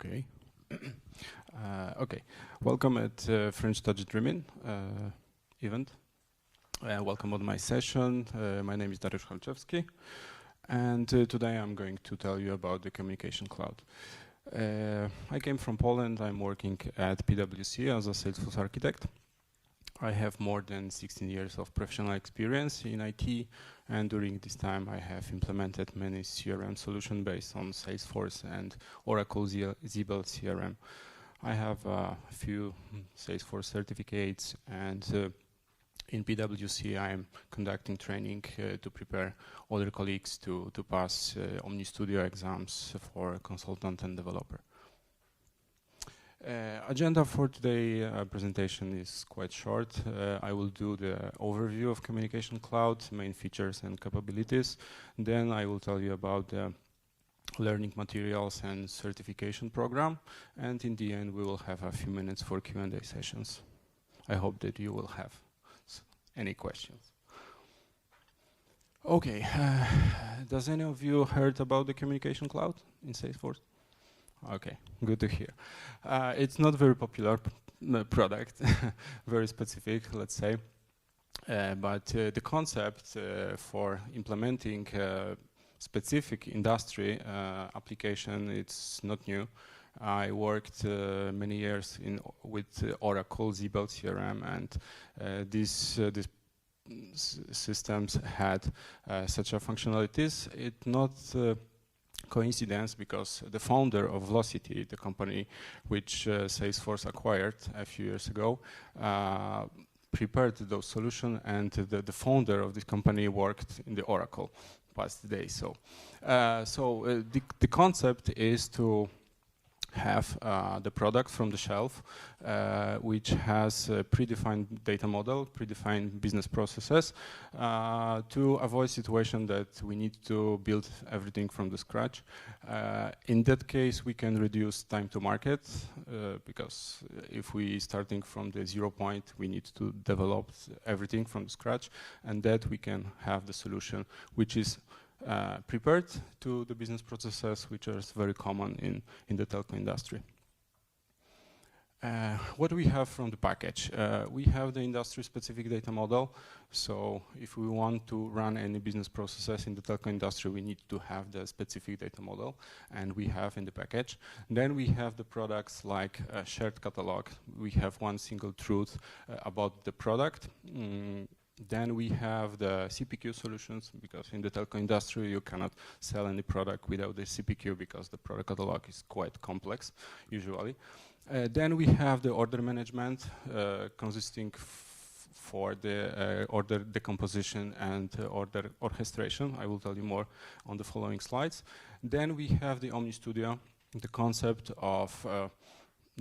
Okay. Okay. Welcome at French Touch Dreamin event. Welcome on my session. My name is Dariusz Halczewski, and today I'm going to tell you about the Communication Cloud. I came from Poland. I'm working at PwC as a Salesforce architect. I have more than 16 years of professional experience in IT, and during this time I have implemented many CRM solutions based on Salesforce and Oracle Zebel CRM. I have a few Salesforce certificates, and in PwC I am conducting training to prepare other colleagues to pass Omni Studio exams for consultant and developer. Agenda for today's presentation is quite short. I will do the overview of Communication Cloud, main features and capabilities. Then I will tell you about the learning materials and certification program. And in the end, we will have a few minutes for Q&A sessions. I hope that you will have any questions. Okay, does any of you heard about the Communication Cloud in Salesforce? Okay, good to hear. It's not very popular product, very specific, let's say. But the concept for implementing specific industry application, it's not new. I worked many years with Oracle Zebel CRM, and these systems had such a functionalities. It's not coincidence, because the founder of Vlocity, the company which Salesforce acquired a few years ago, prepared those solutions, and the founder of this company worked in the Oracle past days. So, the concept is to have the product from the shelf, which has a predefined data model, predefined business processes, to avoid situation that we need to build everything from the scratch. In that case, we can reduce time to market, because if we starting from the 0 point, we need to develop everything from scratch, and that we can have the solution which is prepared to the business processes, which are very common in the telco industry. What do we have from the package? We have the industry-specific data model. So if we want to run any business processes in the telco industry, we need to have the specific data model, and we have in the package. Then we have the products like a shared catalog. We have one single truth about the product. Then we have the CPQ solutions, because in the telco industry you cannot sell any product without the CPQ, because the product catalog is quite complex usually. Then we have the order management, consisting for the order decomposition and order orchestration. I will tell you more on the following slides. Then we have the Omni Studio, the concept of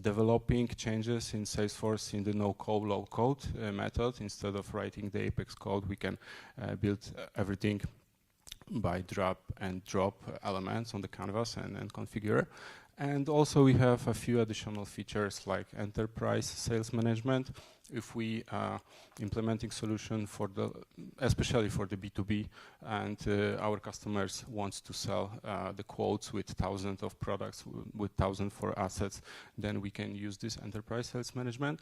developing changes in Salesforce in the no-code, low-code method. Instead of writing the Apex code, we can build everything by drag and drop elements on the canvas and configure. And also we have a few additional features like enterprise sales management. If we implementing solution for especially for the B2B, and our customers wants to sell the quotes with thousands of products, with thousands for assets, then we can use this enterprise sales management.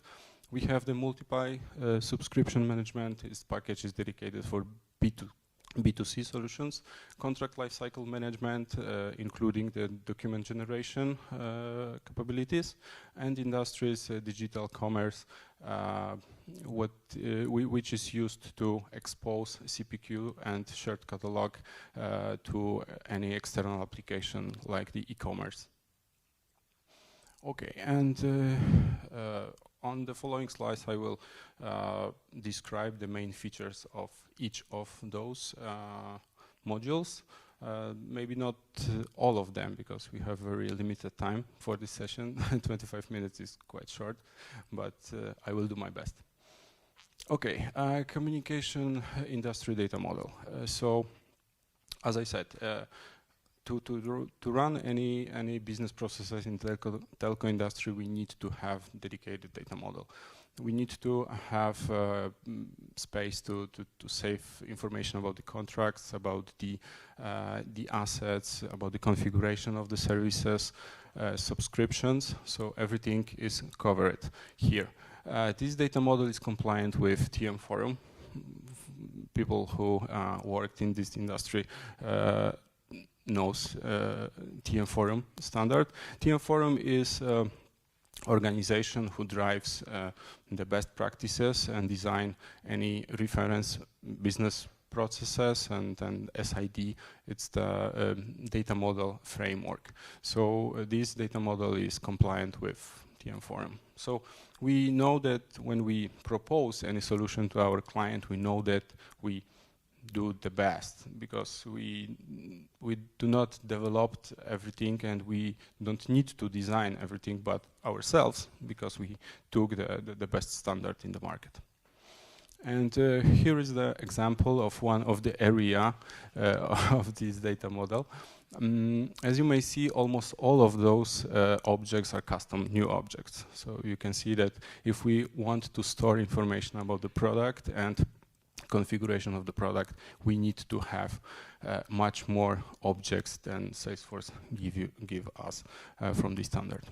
We have the multiply subscription management. This package is dedicated for B2C solutions, contract lifecycle management, including the document generation capabilities, and industries, digital commerce, which is used to expose CPQ and shared catalog to any external application like the e-commerce. Okay, and on the following slides, I will describe the main features of each of those modules. Maybe not all of them, because we have very limited time for this session. 25 minutes is quite short, but I will do my best. Okay, communication industry data model. So, as I said, to run any business processes in telco industry, we need to have dedicated data model. We need to have space to save information about the contracts, about the assets, about the configuration of the services, subscriptions. So everything is covered here. This data model is compliant with TM Forum. People who worked in this industry knows TM Forum standard. TM Forum is organization who drives the best practices and design any reference business processes, and then SID, it's the data model framework. So this data model is compliant with TM Forum. So we know that when we propose any solution to our client, we know that we do the best, because we do not develop everything, and we don't need to design everything but ourselves, because we took the best standard in the market. And here is the example of one of the area of this data model. As you may see, almost all of those objects are custom new objects. So you can see that if we want to store information about the product and configuration of the product, we need to have much more objects than Salesforce give us from the standard.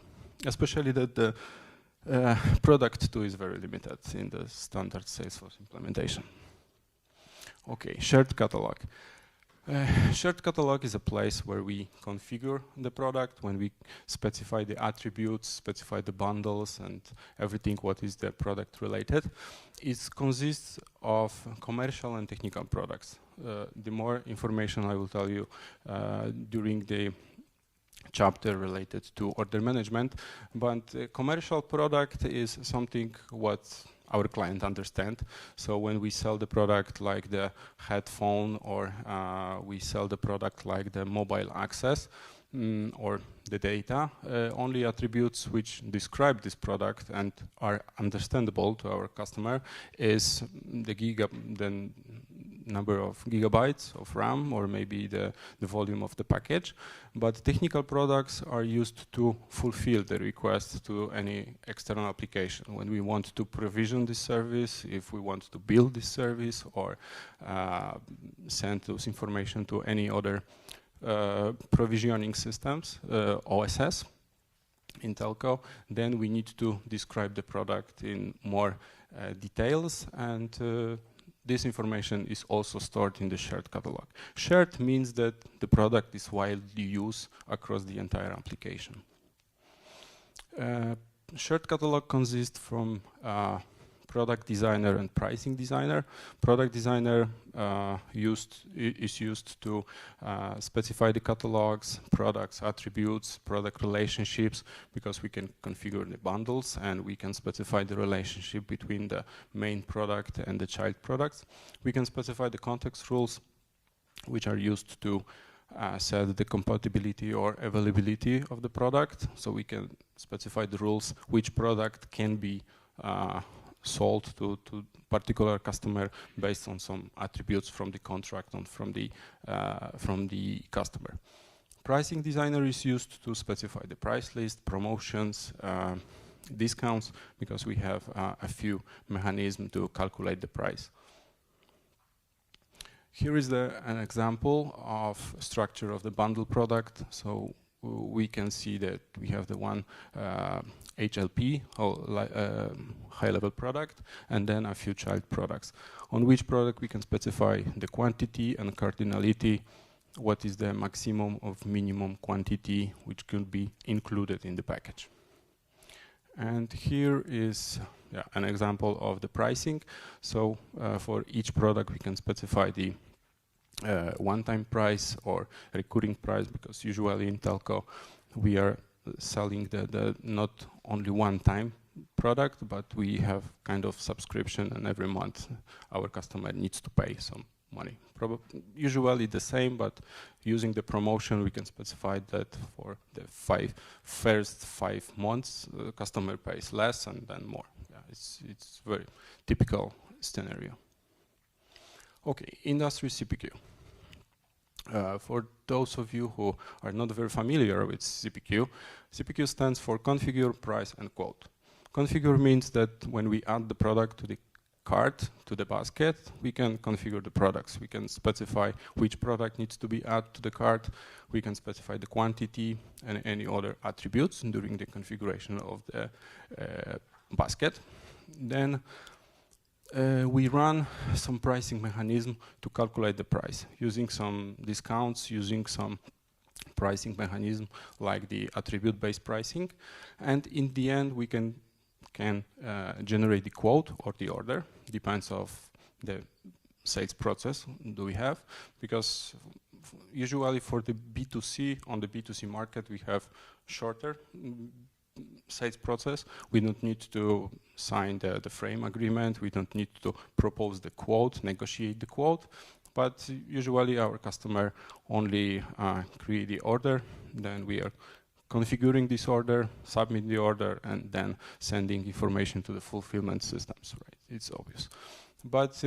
Especially that the product 2 is very limited in the standard Salesforce implementation. Okay, shared catalog. Shared catalog is a place where we configure the product, when we specify the attributes, specify the bundles, and everything what is the product related. It consists of commercial and technical products. The more information I will tell you during the chapter related to order management, but commercial product is something what our client understand. So when we sell the product like the headphone, or we sell the product like the mobile access, or the data, only attributes which describe this product and are understandable to our customer is the number of gigabytes of RAM, or maybe the volume of the package. But technical products are used to fulfill the request to any external application. When we want to provision this service, if we want to build this service, or send those information to any other provisioning systems, OSS, in telco, then we need to describe the product in more details, and this information is also stored in the shared catalog. Shared means that the product is widely used across the entire application. Shared catalog consists from product designer and pricing designer. Product designer is used to specify the catalogs, products, attributes, product relationships, because we can configure the bundles and we can specify the relationship between the main product and the child products. We can specify the context rules, which are used to set the compatibility or availability of the product. So we can specify the rules which product can be sold to particular customer based on some attributes from the contract and from the customer. Pricing designer is used to specify the price list, promotions, discounts, because we have a few mechanisms to calculate the price. Here is an example of structure of the bundle product. So we can see that we have the one HLP, high-level product, and then a few child products. On which product we can specify the quantity and cardinality, what is the maximum of minimum quantity which could be included in the package. And here is an example of the pricing. So for each product we can specify the one-time price or recurring price, because usually in telco we are selling the not only one-time product, but we have kind of subscription, and every month our customer needs to pay some money. Usually the same, but using the promotion we can specify that for the first 5 months customer pays less and then more. Yeah, it's very typical scenario. Okay, industry CPQ. For those of you who are not very familiar with CPQ, CPQ stands for configure, price, and quote. Configure means that when we add the product to the cart, to the basket, we can configure the products. We can specify which product needs to be added to the cart. We can specify the quantity and any other attributes during the configuration of the basket. Then we run some pricing mechanism to calculate the price using some discounts, using some pricing mechanism like the attribute-based pricing. And in the end, we can generate the quote or the order, depends of the sales process do we have, because usually for the B2C, on the B2C market, we have shorter sales process. We don't need to sign the frame agreement, we don't need to propose the quote, negotiate the quote, but usually our customer only create the order, then we are configuring this order, submit the order, and then sending information to the fulfillment systems, right? It's obvious. But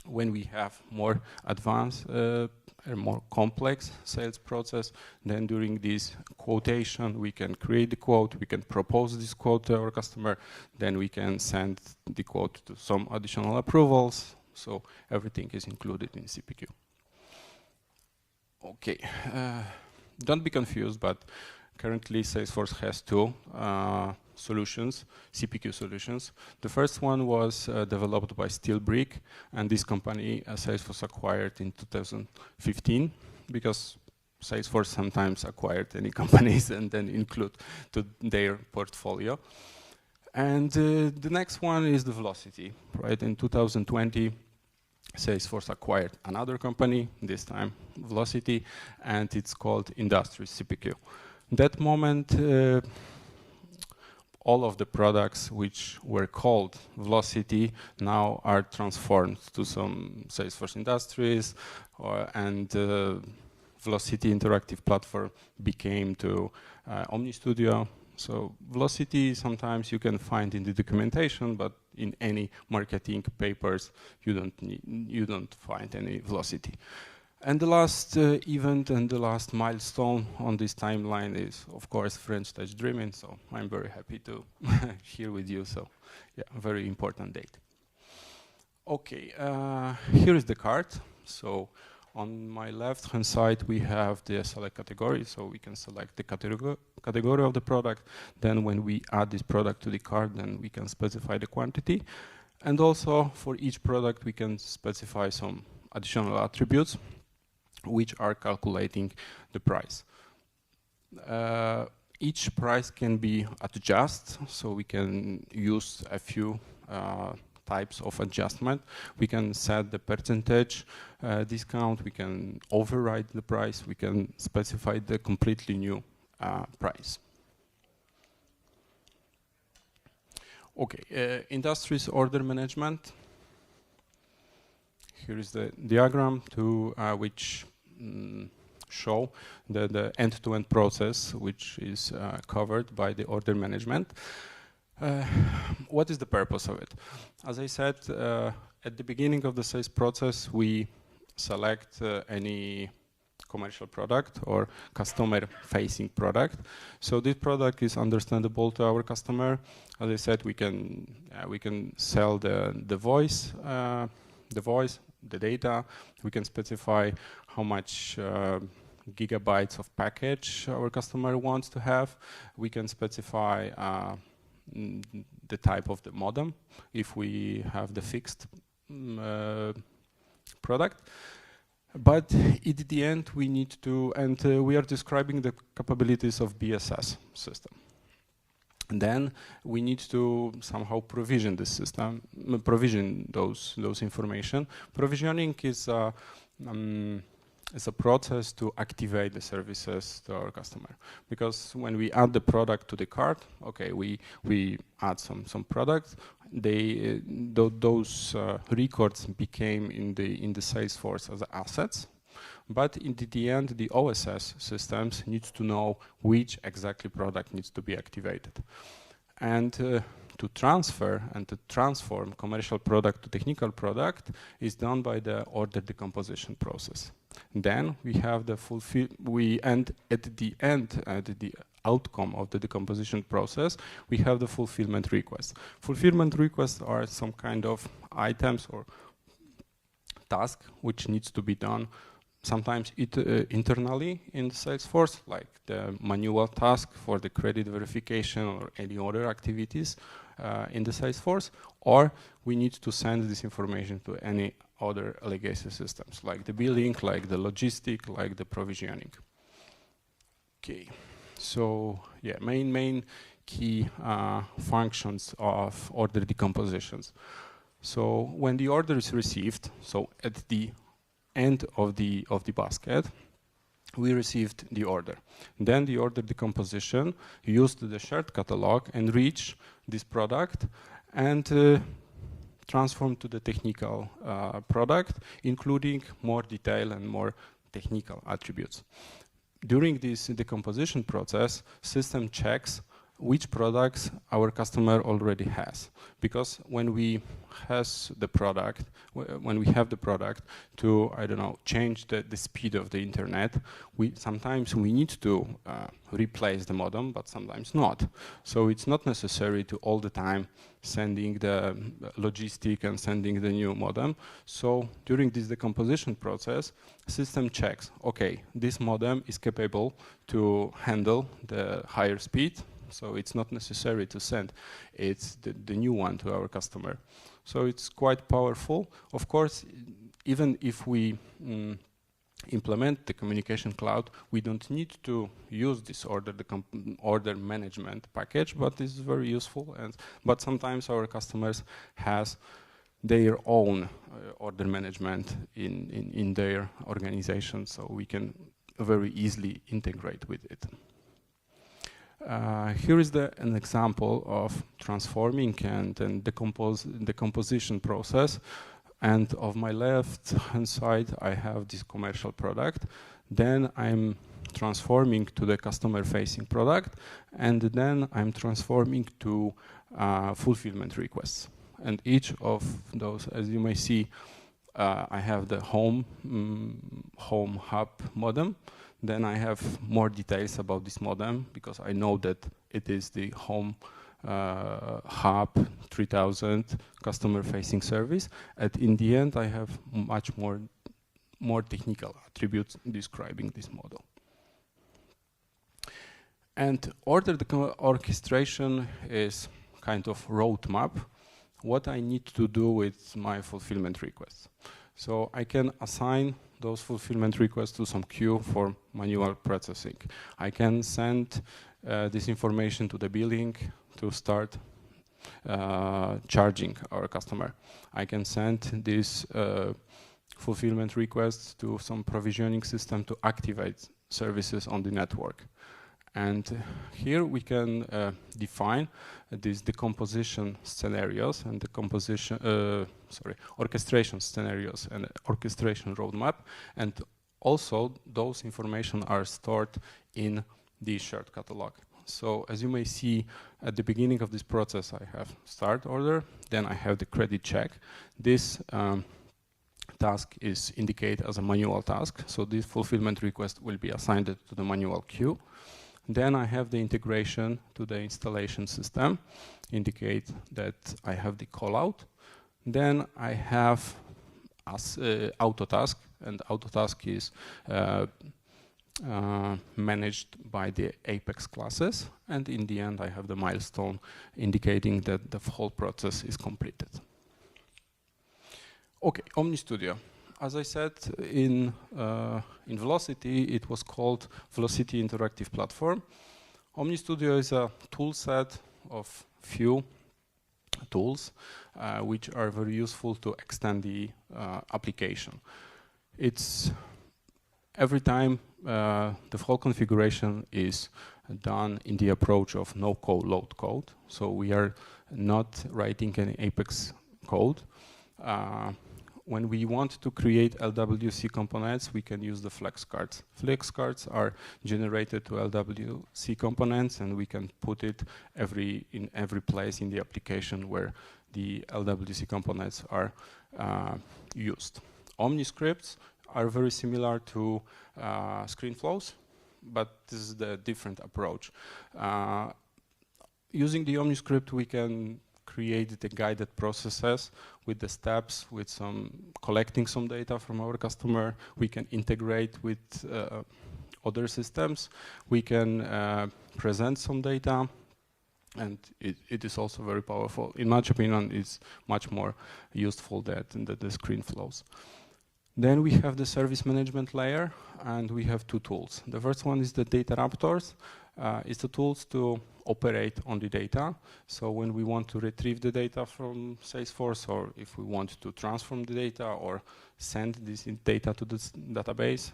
when we have more advanced and more complex sales process, then during this quotation, we can create the quote, we can propose this quote to our customer, then we can send the quote to some additional approvals, so everything is included in CPQ. Okay. Don't be confused, but currently Salesforce has two solutions, CPQ solutions. The first one was developed by Steelbrick, and this company Salesforce acquired in 2015, because Salesforce sometimes acquired any companies and then include to their portfolio. And the next one is the Vlocity, right? In 2020, Salesforce acquired another company, this time Vlocity, and it's called Industries CPQ. That moment, all of the products which were called Vlocity now are transformed to some Salesforce Industries, and Vlocity interactive platform became to OmniStudio. So Vlocity sometimes you can find in the documentation, but in any marketing papers you don't find any Vlocity. And the last event and the last milestone on this timeline is, of course, French Touch Dreamin. So I'm very happy to here with you. So yeah, very important date. Okay, here is the cart. So on my left-hand side, we have the select category, so we can select the category of the product. Then when we add this product to the cart, then we can specify the quantity. And also for each product, we can specify some additional attributes which are calculating the price. Each price can be adjusted, so we can use a few types of adjustment. We can set the percentage discount, we can override the price, we can specify the completely new price. Okay, Industries order management. Here is the diagram to which show the end-to-end process which is covered by the order management. What is the purpose of it? As I said, at the beginning of the sales process, we select any commercial product or customer-facing product. So this product is understandable to our customer. As I said, we can sell the voice, the data. We can specify how much gigabytes of package our customer wants to have. We can specify the type of the modem if we have the fixed product. But at the end we need to, and we are describing the capabilities of BSS system. And then we need to somehow provision the system, provision those information. Provisioning is a process to activate the services to our customer. Because when we add the product to the cart, okay, we add some products. Those records became in the Salesforce as assets. But in the end, the OSS systems need to know which exactly product needs to be activated. And to transfer and to transform commercial product to technical product is done by the order decomposition process. Then we have the at the outcome of the decomposition process, we have the fulfillment requests. Fulfillment requests are some kind of items or task which needs to be done sometimes internally in Salesforce, like the manual task for the credit verification or any other activities in the Salesforce, or we need to send this information to any other legacy systems, like the billing, like the logistic, like the provisioning. Okay, so yeah, main key functions of order decompositions. So when the order is received, so at the end of the basket, we received the order. Then the order decomposition used the shared catalog and reach this product and transform to the technical product, including more detail and more technical attributes. During this decomposition process, system checks which products our customer already has, because when we have the product to, I don't know, change the speed of the internet, sometimes we need to replace the modem, but sometimes not. So it's not necessary to all the time sending the logistic and sending the new modem. So during this decomposition process, system checks, okay, this modem is capable to handle the higher speed, so it's not necessary to send it's the new one to our customer. So it's quite powerful. Of course, even if we implement the communication cloud, we don't need to use this order management package, but it's very useful. But sometimes our customers has their own order management in their organization, so we can very easily integrate with it. Here is an example of transforming and decomposition process. And of my left hand side, I have this commercial product. Then I'm transforming to the customer facing product. And then I'm transforming to fulfillment requests. And each of those, as you may see, I have the home hub modem. Then I have more details about this modem because I know that it is the home hub 3000 customer facing service. And in the end, I have much more technical attributes describing this model. And order orchestration is kind of roadmap. What I need to do with my fulfillment requests. So I can assign those fulfillment requests to some queue for manual processing. I can send this information to the billing to start charging our customer. I can send this fulfillment requests to some provisioning system to activate services on the network. And here we can define these decomposition scenarios and orchestration scenarios and orchestration roadmap. And also those information are stored in the shared catalog. So as you may see at the beginning of this process, I have start order, then I have the credit check. This task is indicated as a manual task. So this fulfillment request will be assigned to the manual queue. Then I have the integration to the installation system, indicate that I have the callout. Then I have autotask, and autotask is managed by the Apex classes. And in the end, I have the milestone indicating that the whole process is completed. Okay, Omni Studio. As I said, in Vlocity, it was called Vlocity Interactive Platform. Omni Studio is a tool set of few tools which are very useful to extend the application. It's every time the whole configuration is done in the approach of no code, load code. So we are not writing any Apex code. when we want to create LWC components, we can use the flex cards. Flex cards are generated to LWC components, and we can put it in every place in the application where the LWC components are used. Omniscripts are very similar to screen flows, but this is the different approach. Using the Omniscript, we can create the guided processes with the steps, with collecting some data from our customer. We can integrate with other systems. We can present some data, and it is also very powerful. In my opinion, it's much more useful than the screen flows. Then we have the service management layer, and we have two tools. The first one is the data raptors. It's the tools to operate on the data. So when we want to retrieve the data from Salesforce, or if we want to transform the data or send this data to this database,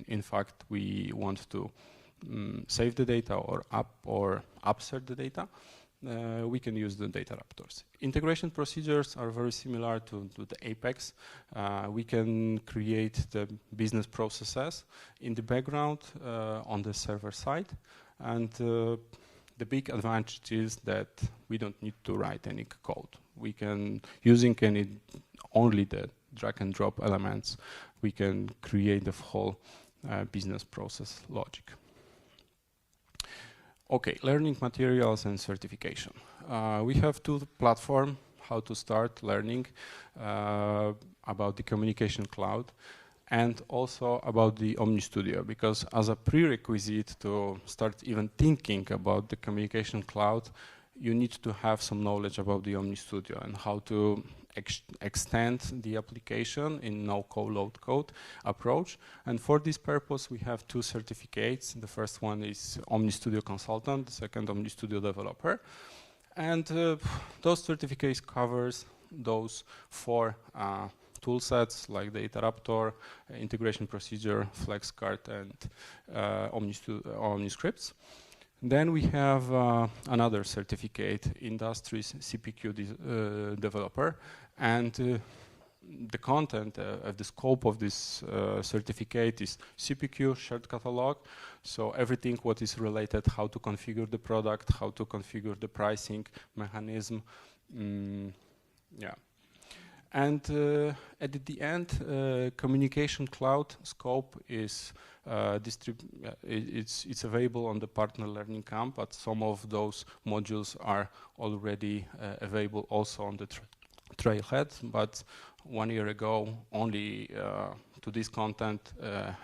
in fact, we want to save the data or upsert the data, we can use the data raptors. Integration procedures are very similar to the Apex. We can create the business processes in the background on the server side, and the big advantage is that we don't need to write any code. We can, using only the drag and drop elements, we can create the whole business process logic. Okay, learning materials and certification. We have two platforms how to start learning about the Communication Cloud, and also about the Omni Studio, because as a prerequisite to start even thinking about the Communication Cloud, you need to have some knowledge about the Omni Studio and how to extend the application in no-code, low-code approach. And for this purpose, we have two certificates. The first one is Omni Studio Consultant, the second Omni Studio Developer. And those certificates covers those four tool sets like the Interruptor, integration procedure, FlexCard, and Omniscripts. Then we have another certificate, Industries CPQ Developer, and the content of the scope of this certificate is CPQ, shared catalog, so everything what is related, how to configure the product, how to configure the pricing mechanism, yeah. And at the end, Communication Cloud scope is it's available on the Partner Learning Camp, but some of those modules are already available also on the Trailhead. But 1 year ago, only to this content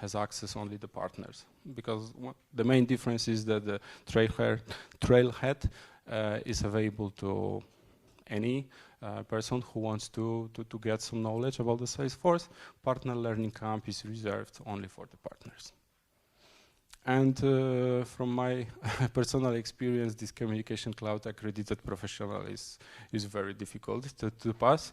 has access only the partners, because the main difference is that the Trailhead is available to any person who wants to get some knowledge about the Salesforce. Partner Learning Camp is reserved only for the partners. And from my personal experience, this Communication Cloud accredited professional is very difficult to pass,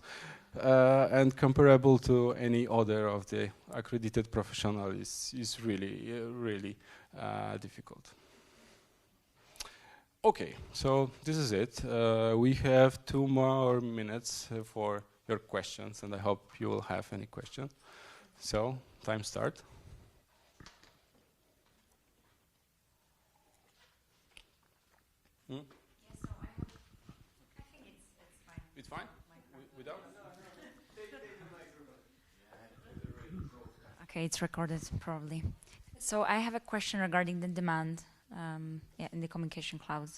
and comparable to any other of the accredited professional is really difficult. Okay, so this is it. We have 2 more minutes for your questions, and I hope you will have any questions. So, time start. Yes, so I think it's fine. It's fine? Without? Okay, it's recorded probably. So I have a question regarding the demand in the Communication Cloud.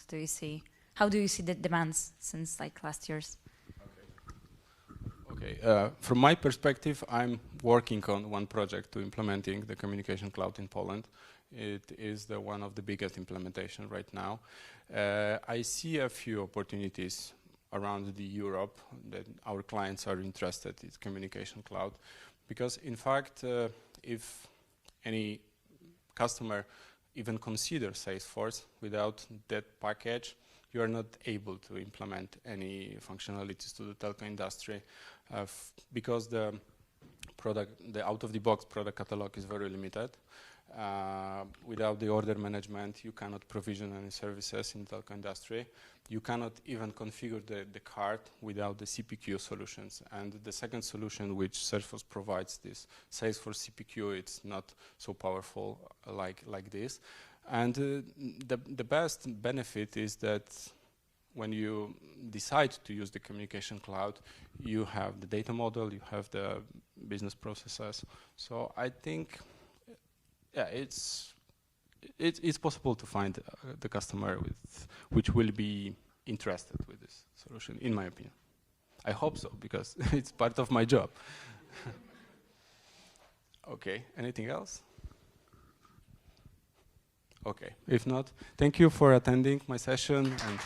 How do you see the demands since like last year's? Okay. From my perspective, I'm working on one project to implementing the Communication Cloud in Poland. It is one of the biggest implementation right now. I see a few opportunities around Europe that our clients are interested in Communication Cloud, because in fact, if any customer even consider Salesforce, without that package, you are not able to implement any functionalities to the telco industry, because the out-of-the-box product catalog is very limited. Without the order management, you cannot provision any services in the telco industry. You cannot even configure the card without the CPQ solutions. And the second solution which Salesforce provides, this Salesforce CPQ, it's not so powerful like this. And the best benefit is that when you decide to use the communication cloud, you have the data model, you have the business processes. So I think, yeah, it's possible to find the customer which will be interested with this solution, in my opinion. I hope so, because it's part of my job. Okay, anything else? Okay, if not, thank you for attending my session. And